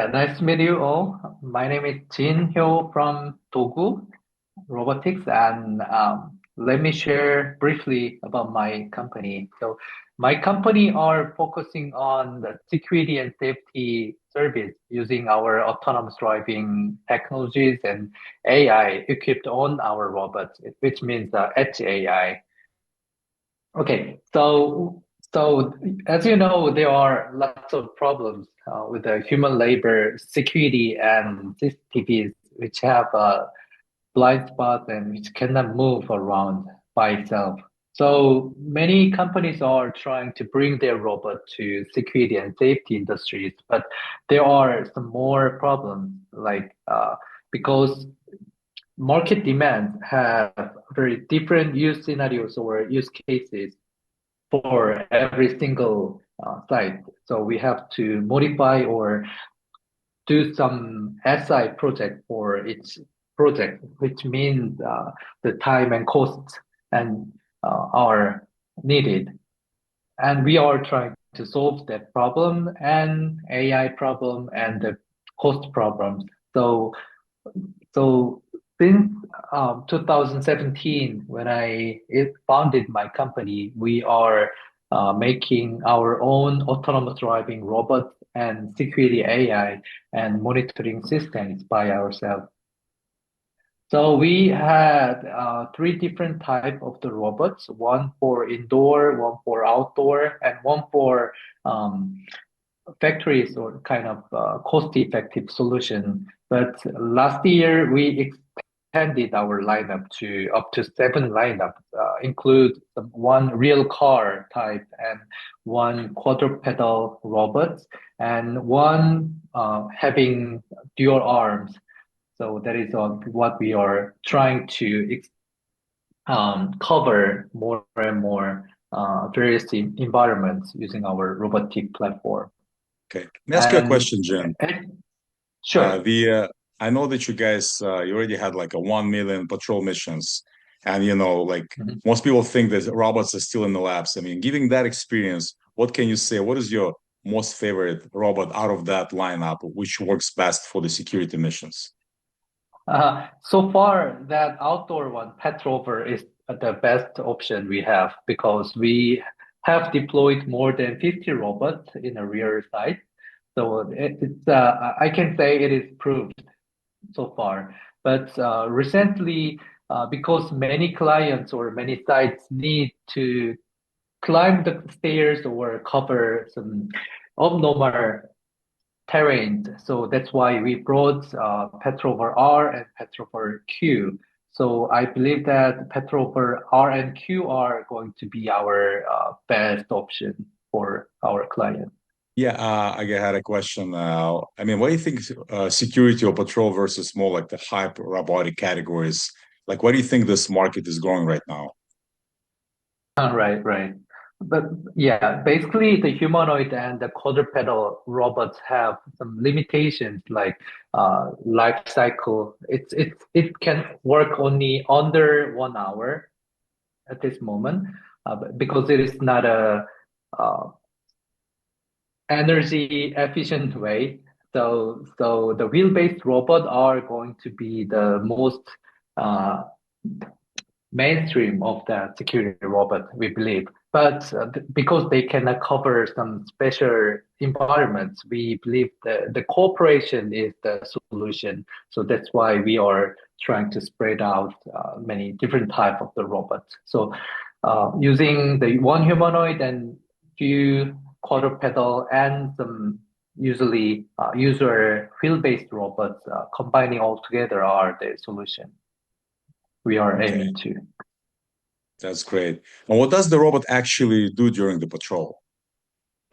Nice to meet you all. My name is Jinhyo from DOGU Robotics, and let me share briefly about my company. So, my company are focusing on the security and safety service using our autonomous driving technologies and AI equipped on our robots, which means Edge AI. Okay, so as you know, there are lots of problems with the human labor security and CCTVs, which have blind spots and which cannot move around by itself. So many companies are trying to bring their robot to security and safety industries, but there are some more problems, like because market demands have very different use scenarios or use cases for every single site. So we have to modify or do some SI project for each project, which means the time and costs and are needed. And we are trying to solve that problem and AI problem and the cost problems. So since 2017, when I founded my company, we are making our own autonomous driving robots and security AI and monitoring systems by ourselves. So we had three different type of the robots, one for indoor, one for outdoor, and one for factories or kind of cost-effective solution. But last year we expanded our lineup to up to seven lineups, include one real car type and one quadrupedal robot and one having dual arms. So that is what we are trying to cover more and more various environments using our robotic platform. Okay. Let me ask you a And, question, Jen. and Uh, sure. the uh, I know that you guys you already had like a 1 million patrol missions, and like Mhm. most people think that robots are still in the labs. I mean, given that experience, what can you say? What is your most favorite robot out of that lineup, which works best for the security missions? So far, that outdoor one, Pet Rover, is the best option we have because we have deployed more than 50 robots in a real site. So I can say it is proved so far. But recently, because many clients or many sites need to climb the stairs or cover some abnormal terrain. So that's why we brought Petrover R and Petrover Q. So I believe that Petrover R and Q are going to be our best option for our client. Yeah, I had a question. I mean, what do you think security or patrol versus more like the hyper robotic categories? Like, what do you think this market is going right now? Right, right. But yeah, basically the humanoid and the quadrupedal robots have some limitations like life cycle. It can work only under 1 hour at this moment, because it is not a uh, energy efficient way. So the wheel-based robot are going to be the most uh, mainstream of the security robot, we believe. But because they cannot cover some special environments, we believe the cooperation is the solution. So that's why we are trying to spread out many different type of the robots. So using the one humanoid and few quadrupedal and some usually user wheel-based robots combining all together are the solution we are Okay, aiming to. that's great. And what does the robot actually do during the patrol?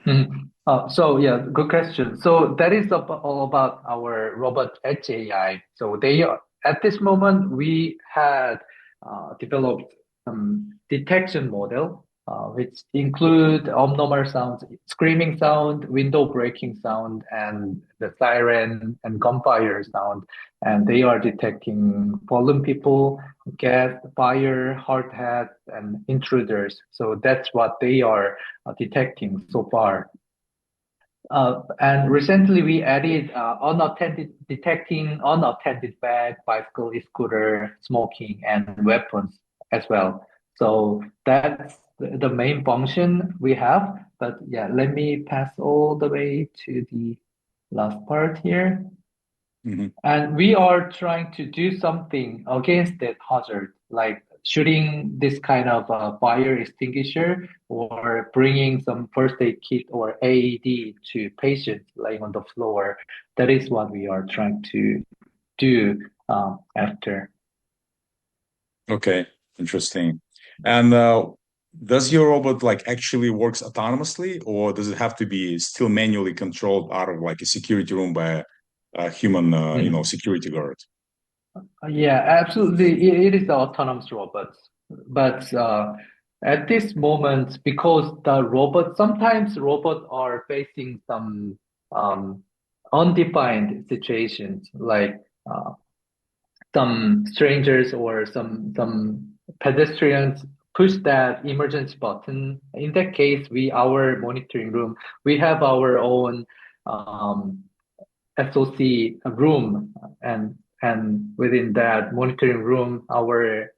Mhm. So yeah, good question. So that is all about our robot Edge AI. So they are at this moment we had developed some detection model, which include abnormal sounds, screaming sound, window breaking sound, and the siren and gunfire sound. And they are detecting fallen people, gas, fire, hard hats, and intruders. So that's what they are detecting so far. And recently we added unattended detecting unattended bag, bicycle, scooter, smoking, and weapons as well. So that's the main function we have. But yeah, let me pass all the way to the last part here. Mhm. And we are trying to do something against that hazard, like shooting this kind of fire extinguisher or bringing some first aid kit or AED to patients laying on the floor. That is what we are trying to do after. Okay, interesting. And does your robot like actually works autonomously, or does it have to be still manually controlled out of like a security room by a human, Mhm. security guard? Yeah, absolutely. It is the autonomous robots. But at this moment, because the robot, sometimes robots are facing some um, undefined situations, like uh, some strangers or some pedestrians push that emergency button. In that case, our monitoring room, we have our own um, SOC room, and within that monitoring room, our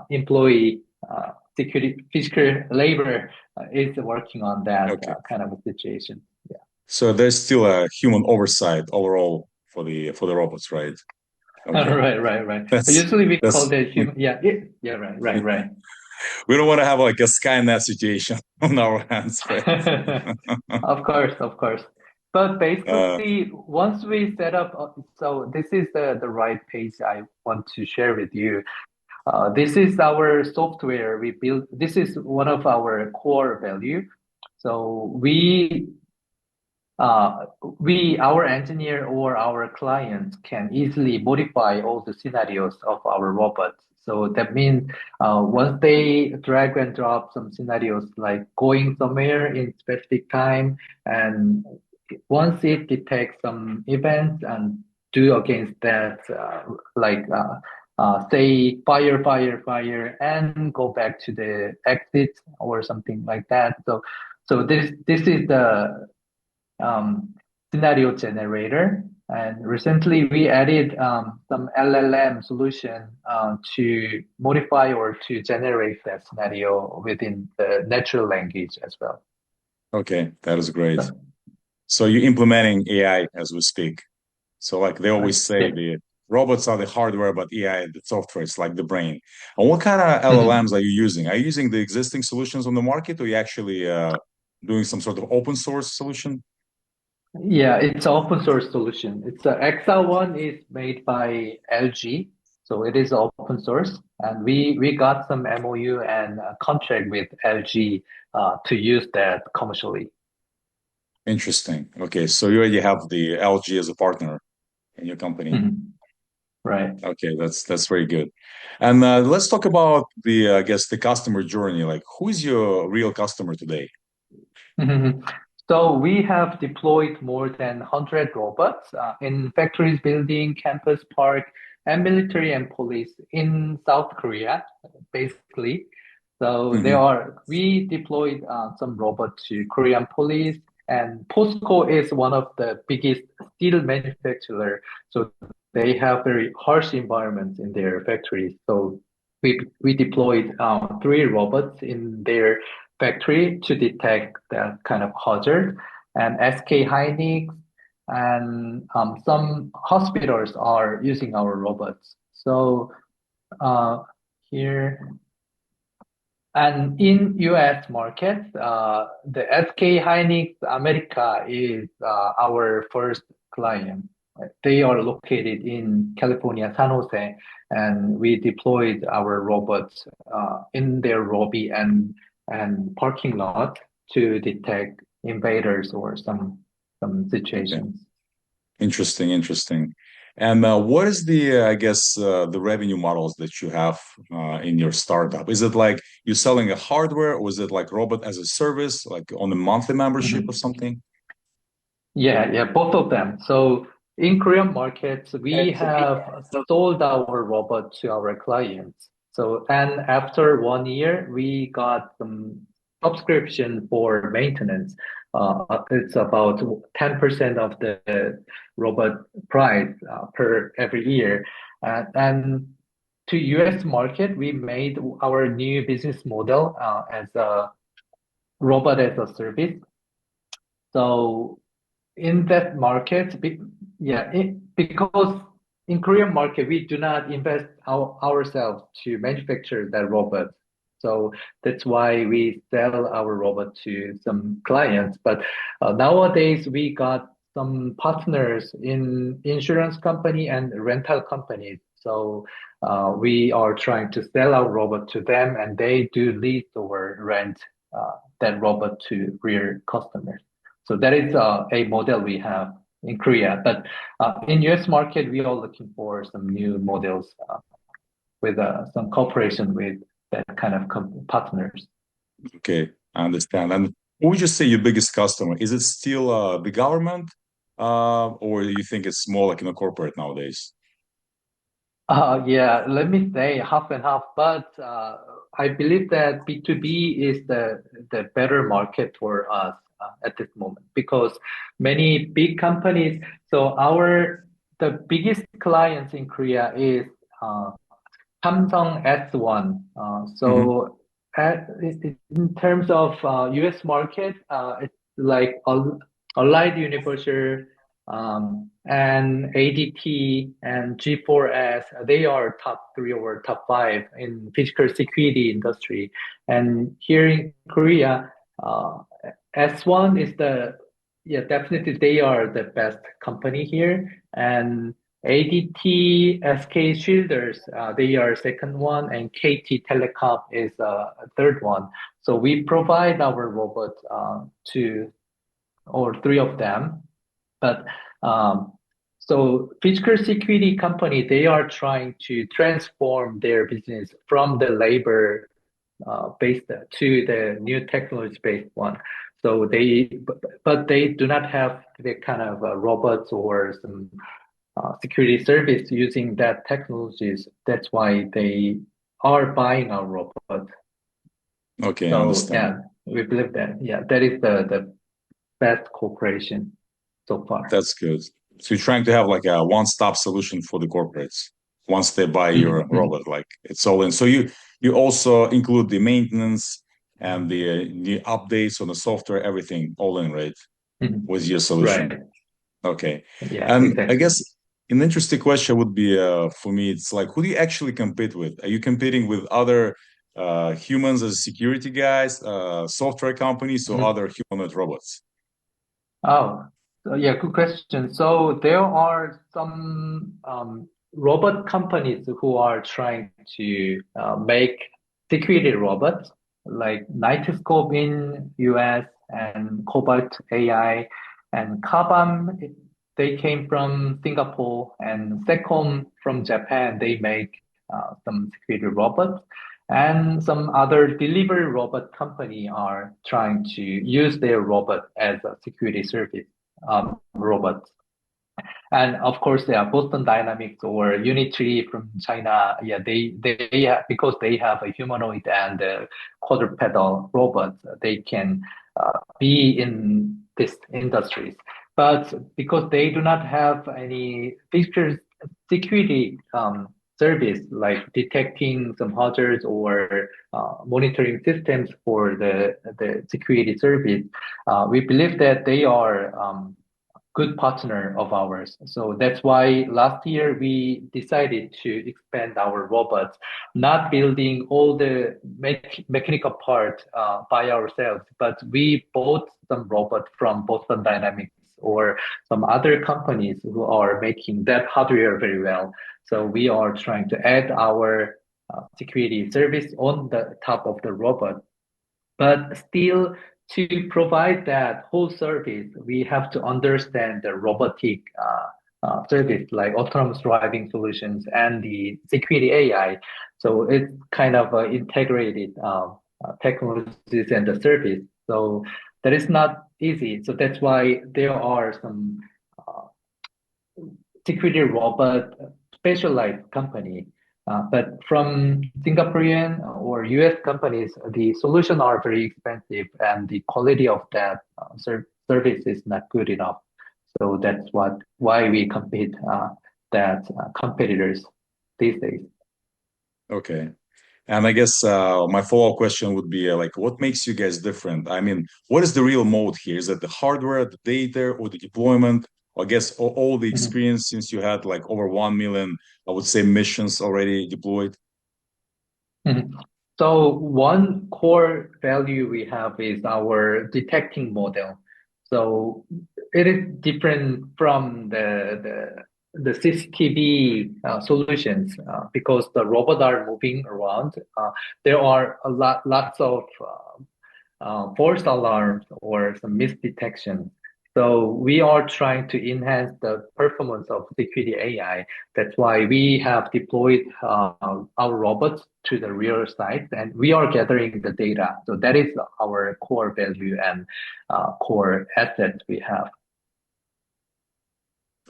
employee security physical labor is working on that Okay. kind of a situation. So there's still a human oversight overall for the robots, right? Yeah. Okay. Right. That's Usually we call that's that human. Yeah, yeah. Right. we don't want to have like a Skynet situation on our hands, right? Of course. But Uh, basically, once we set up, so this is the right page I want to share with you. This is our software we built. This is one of our core value. So our engineer or our clients can easily modify all the scenarios of our robots. So that means once they drag and drop some scenarios like going somewhere in specific time, and once it detects some events and do against that, like say fire, and go back to the exit or something like that. So this is the um, scenario generator. And recently we added some LLM solution to modify or to generate that scenario within the natural language as well. okay, that is great. So, So you're implementing AI as we speak. So like they always say yeah. the robots are the hardware, but AI, the software, it's like the brain. And what kind of Mhm. LLMs are you using? Are you using the existing solutions on the market, or are you actually doing some sort of open source solution? Yeah, it's an open source solution. It's a XL1 is made by LG, so it is open source, and we got some MOU and a contract with LG to use that commercially. Interesting. Okay, so you already have the LG as a partner in your company. Mhm. Right. Okay, that's very good. And let's talk about the I guess the customer journey. Like, who is your real customer today? Mhm. So we have deployed more than 100 robots in factories, building, campus, park, and military and police in South Korea, basically. So Hmm. we deployed some robots to Korean police, and POSCO is one of the biggest steel manufacturer. So they have very harsh environments in their factories. So we deployed three robots in their factory to detect that kind of hazard. And SK Hynix and some hospitals are using our robots. So uh, here and in US market, the SK Hynix America is our first client. They are located in California, San Jose, and we deployed our robots in their lobby and parking lot to detect invaders or some Okay. situations. Interesting. And what is the, I guess, the revenue models that you have in your startup? Is it like you're selling a hardware, or is it like robot as a service, like on a monthly membership or Mhm. something? Yeah, both of them. So in Korean markets, we have sold our robot to our clients. So, and after 1 year, we got some subscription for maintenance. it's about 10% of the robot price per every year. And to US market, we made our new business model as a robot as a service. So in that market, because in Korean market, we do not invest ourselves to manufacture that robot. So that's why we sell our robot to some clients. But nowadays, we got some partners in insurance company and rental companies. So we are trying to sell our robot to them, and they do lease or rent that robot to real customers. So that is a model we have in Korea. But in US market, we are looking for some new models with some cooperation with that kind of partners. Okay, I understand. And what would you say your biggest customer? Is it still the government, or you think it's more like in a corporate nowadays? Yeah, let me say half and half, but I believe that B2B is the better market for us at this moment because many big companies, so the biggest clients in Korea is uh, Samsung S1. Hmm. In terms of US market, it's like Allied Universal and ADT and G4S. They are top three or top five in physical security industry. And here in Korea, uh, S1 is yeah, definitely they are the best company here. And ADT, SK Shielders, they are second one, and KT Telecom is a third one. So we provide our robot to all three of them. But um, so physical security company, they are trying to transform their business from the labor based to the new technology based one. So but they do not have the kind of robots or some security service using that technologies. That's why they are buying our robot. Okay, I So understand. yeah, we believe that yeah, that is the best cooperation so far. That's good. So you're trying to have like a one-stop solution for the corporates once they buy your Mhm, robot, like it's all in. So you also include the maintenance and the updates on the software, everything all in, right? mhm. With your solution. Right. Okay. Yeah, And I exactly. guess an interesting question would be for me, it's like who do you actually compete with? Are you competing with other humans as security guys, software companies, or Mhm. other humanoid robots? Oh, so yeah, good question. So there are some robot companies who are trying to make security robots, like Nightscope in US and Cobalt AI and Kabam. They came from Singapore and Secom from Japan. They make some security robots. And some other delivery robot company are trying to use their robot as a security service robots. And of course, there are Boston Dynamics or Unitree from China. Yeah, because they have a humanoid and a quadrupedal robots, they can be in this industries. But because they do not have any physical security service like detecting some hazards or monitoring systems for the security service, we believe that they are good partner of ours. So that's why last year we decided to expand our robots, not building all the mechanical part by ourselves, but we bought some robot from Boston Dynamics or some other companies who are making that hardware very well. So we are trying to add our security service on the top of the robot, but still, to provide that whole service, we have to understand the robotic service like autonomous driving solutions and the security AI. So it's kind of integrated technologies and the service. So that is not easy. So that's why there are some uh, security robot specialized company. But from Singaporean or US companies, the solutions are very expensive and the quality of that service is not good enough. So that's why we compete that competitors these days. Okay. And I guess my follow-up question would be like, what makes you guys different? I mean, what is the real mode here? Is it the hardware, the data, or the deployment? I guess all the Mhm. experience since you had like over 1 million, I would say, missions already deployed. Mhm. So one core value we have is our detecting model. So it is different from the CCTV solutions because the robots are moving around. There are lots of false alarms or some misdetection. So we are trying to enhance the performance of security AI. That's why we have deployed our robots to the real sites and we are gathering the data. So that is our core value and core asset we have.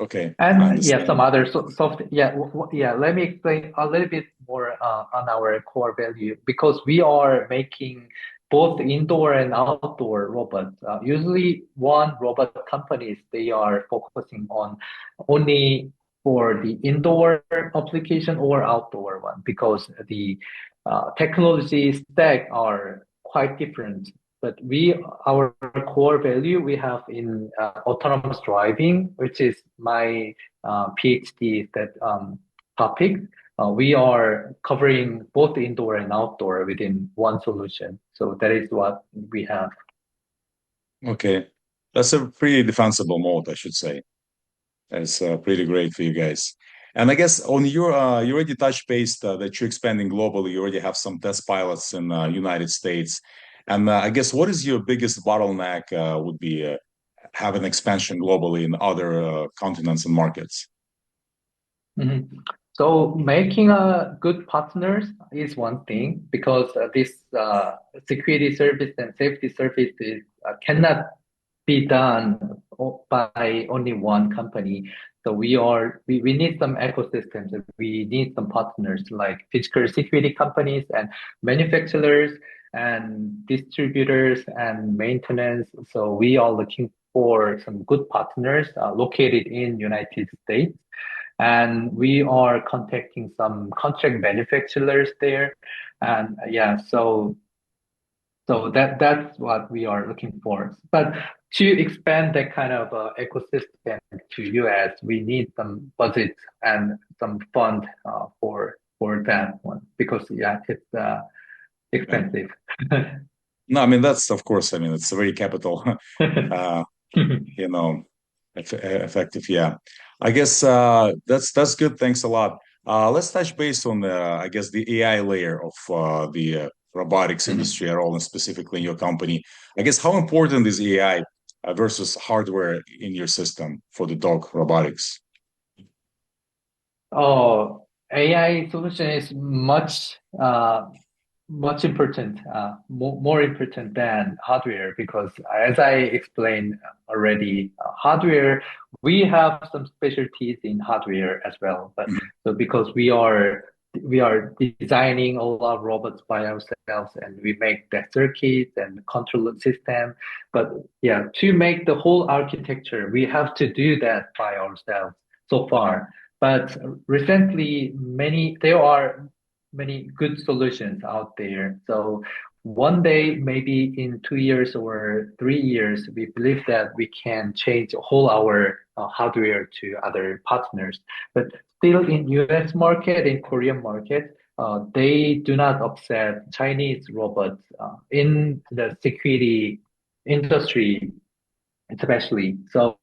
Okay, I And yeah, understand. some other soft, yeah, yeah. Let me explain a little bit more on our core value because we are making both indoor and outdoor robots. Usually, one robot companies they are focusing on only for the indoor application or outdoor one because the technology stack are quite different. But our core value we have in autonomous driving, which is my PhD that topic. We are covering both indoor and outdoor within one solution. So that is what we have. Okay, that's a pretty defensible mode, I should say. It's pretty great for you guys. And I guess on your you already touched base that you're expanding globally. You already have some test pilots in United States. And I guess what is your biggest bottleneck would be having expansion globally in other continents and markets? Mhm. So making a good partners is one thing because this security service and safety services cannot be done by only one company. So we need some ecosystems. We need some partners like physical security companies and manufacturers and distributors and maintenance. So we are looking for some good partners located in United States. And we are contacting some contract manufacturers there. And yeah, so that's what we are looking for. But to expand that kind of ecosystem to US, we need some budget and some fund for that one because yeah, it's Yeah. expensive. No, I mean that's of course. I mean it's a very capital, uh, you know, effective. Yeah, I guess that's good. Thanks a lot. Let's touch base on the, I guess, the AI layer of the robotics industry at all, and specifically in your company. I guess how important is AI versus hardware in your system for the dog robotics? Oh, AI solution is much important, more important than hardware because as I explained already, hardware, we have some specialties in hardware as well. But Mhm. so because we are designing all our robots by ourselves and we make the circuits and control system. But yeah, to make the whole architecture, we have to do that by ourselves so far. But recently, there are many good solutions out there. So one day, maybe in 2 years or 3 years, we believe that we can change whole our hardware to other partners. But still in US market, in Korean market, they do not accept Chinese robots in the security industry especially. So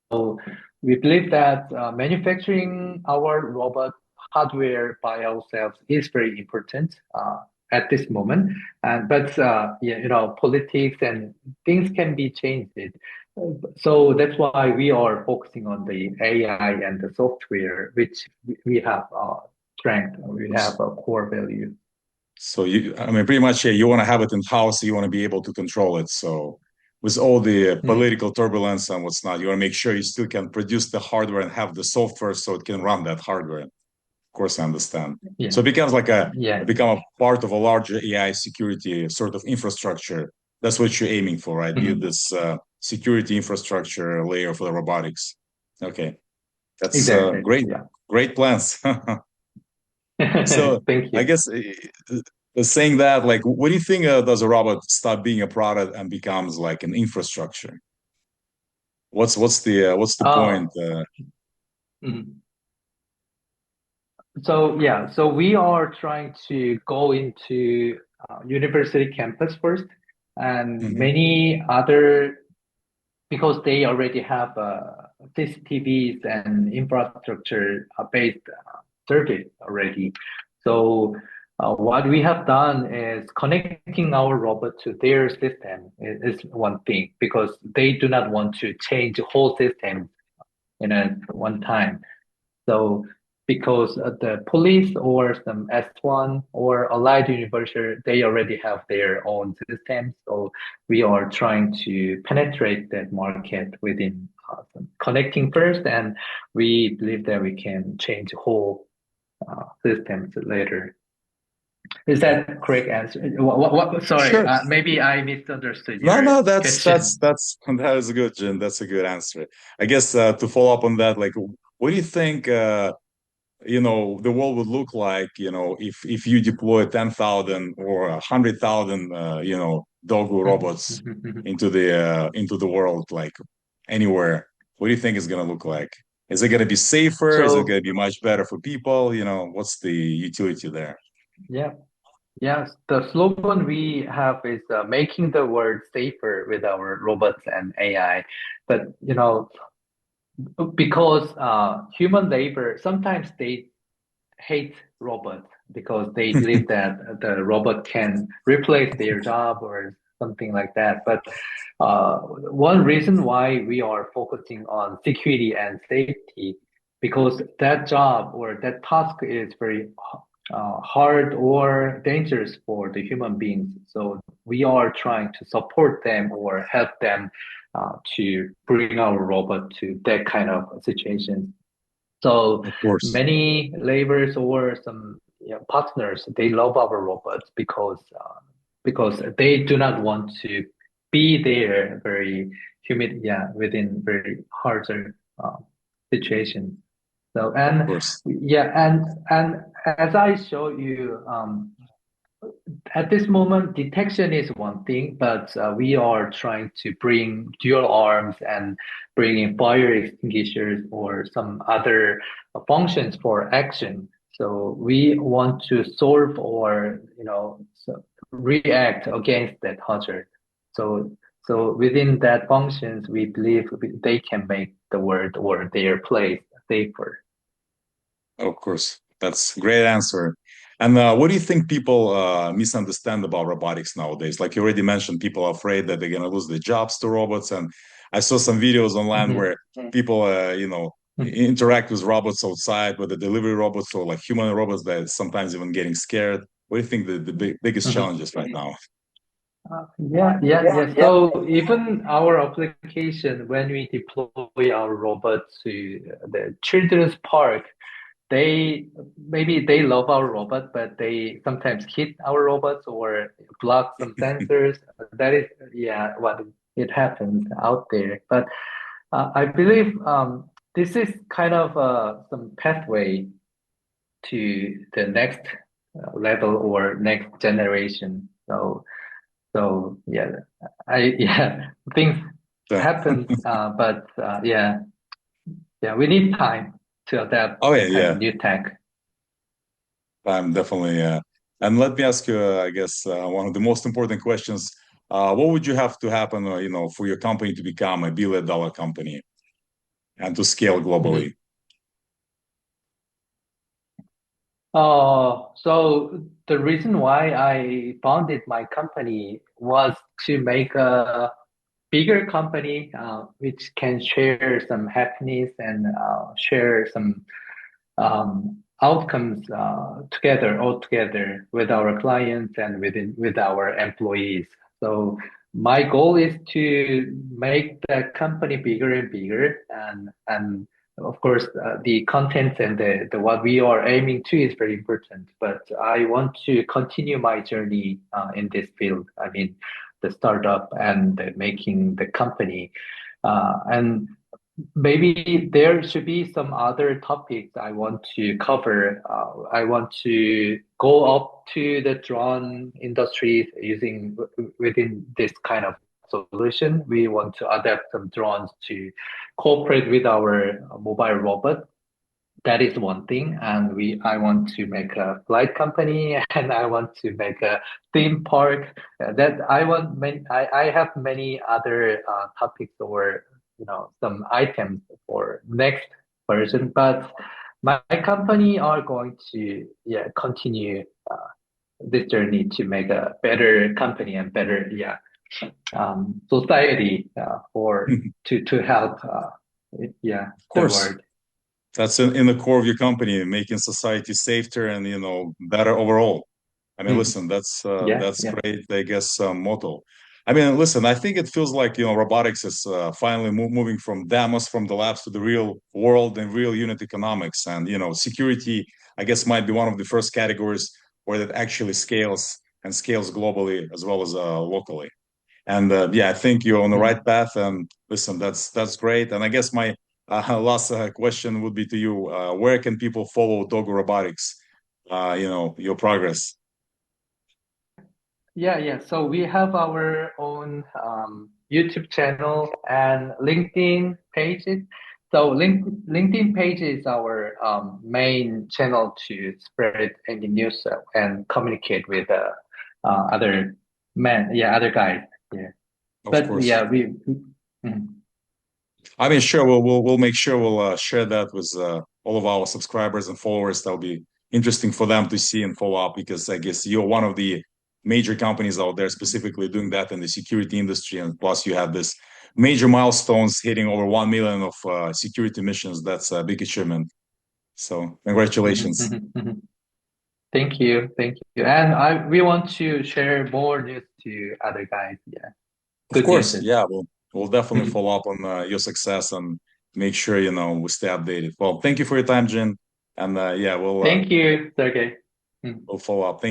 we believe that manufacturing our robot hardware by ourselves is very important at this moment. And but yeah, politics and things can be changed. So that's why we are focusing on the AI and the software, which we have strength. We have a core value. So I mean, pretty much, yeah, you want to have it in house. You want to be able to control it. So with all the Mhm. political turbulence and what's not, you want to make sure you still can produce the hardware and have the software so it can run that hardware. course, I understand. Yeah, So it becomes like yeah, become a part of a larger AI security sort of infrastructure. That's what you're aiming for, right? Build mhm. this security infrastructure layer for the robotics. Okay, that's Exactly. great, Yeah. great plans. So Thank I you. guess saying that, like, what do you think does a robot stop being a product and becomes like an infrastructure? What's the point? Oh, mhm. So yeah, so we are trying to go into university campus first, and Mhm. many other because they already have CCTVs and infrastructure based service already. So what we have done is connecting our robot to their system is one thing because they do not want to change the whole system in a one time. So because the police or some S1 or allied university, they already have their own systems. So we are trying to penetrate that market within connecting first, and we believe that we can change whole systems later. Is that correct answer? Sorry, Sure. maybe I misunderstood No, your no, question. that is good, Jin. That's a good answer. I guess to follow up on that, like, what do you think? The world would look like, if you deploy 10,000 or 100,000, DOGU robots into the world, like anywhere. What do you think is going to look like? Is it going to be safer? Is it going So to be much better for people? What's the utility there? yeah. Yes, the slogan we have is making the world safer with our robots and AI. But because human labor, sometimes they hate robots because they believe that the robot can replace their job or something like that. But one reason why we are focusing on security and safety, because that job or that task is very hard or dangerous for the human beings. So we are trying to support them or help them to bring our robot to that kind of situation. So Of course, many laborers or some partners, they love our robots because they do not want to be there very humid, yeah, within very harder situation. So of and course, yeah, and as I show you, at this moment, detection is one thing, but we are trying to bring dual arms and bring in fire extinguishers or some other functions for action. So we want to solve or react against that hazard. So so within that functions, we believe they can make the world or their place safer. of course. That's a great answer. And what do you think people misunderstand about robotics nowadays? Like you already mentioned, people are afraid that they're going to lose their jobs to robots. And I saw some videos online Mhm. where people, interact with robots outside, with the delivery robots or like human robots that sometimes even getting scared. What do you think the biggest Mhm. challenges right now? Yeah. So even our application, when we deploy our robots to the children's park, they maybe they love our robot, but they sometimes hit our robots or block some sensors. That is, yeah, what it happens out there. But I believe this is kind of some pathway to the next level or next generation. So yeah, yeah, things Yeah. happen, but yeah, we need time to adapt Oh yeah, that kind of yeah. new tech. I'm definitely. And let me ask you, I guess, one of the most important questions. What would you have to happen, for your company to become a billion-dollar company and to scale globally? Mhm. So the reason why I founded my company was to make a bigger company, which can share some happiness and share some outcomes together, all together with our clients and with our employees. So my goal is to make the company bigger and bigger, and of course, the content and the what we are aiming to is very important. But I want to continue my journey in this field. I mean, the startup and making the company, and maybe there should be some other topics I want to cover. I want to go up to the drone industry using within this kind of solution. We want to adapt some drones to cooperate with our mobile robot. That is one thing, and I want to make a flight company, and I want to make a theme park. That I want many. I have many other topics or some items for next version, but my company are going to continue this journey to make a better company and better society for to help Of the course. world. That's in the core of your company, making society safer and better overall. I mean, Mm. listen, Yeah, that's yeah. great, I guess, motto. I mean, listen, I think it feels like robotics is finally moving from demos from the labs to the real world and real unit economics, and security, I guess, might be one of the first categories where that actually scales and scales globally as well as locally. And yeah, I think you're on the Mm. right path. And listen, that's great. And I guess my last question would be to you: where can people follow DOGU Robotics? Your progress. Yeah, yeah. So we have our own YouTube channel and LinkedIn pages. So LinkedIn page is our main channel to spread any news and communicate with other men, other guys. Yeah, Of but course. yeah, mhm. I mean, sure. We'll make sure we'll share that with all of our subscribers and followers. That'll be interesting for them to see and follow up because I guess you're one of the major companies out there specifically doing that in the security industry, and plus you have this major milestones hitting over 1 million of security missions. That's a big achievement. So Mhm, congratulations. mhm, mhm. Thank you, and I we want to share more news to other guys. Yeah, Of good news. course, yeah. We'll definitely follow up on your success and make sure we stay updated. Well, thank you for your time, Jin, and yeah, Thank you, Sergey. Mm. we'll follow up. Thank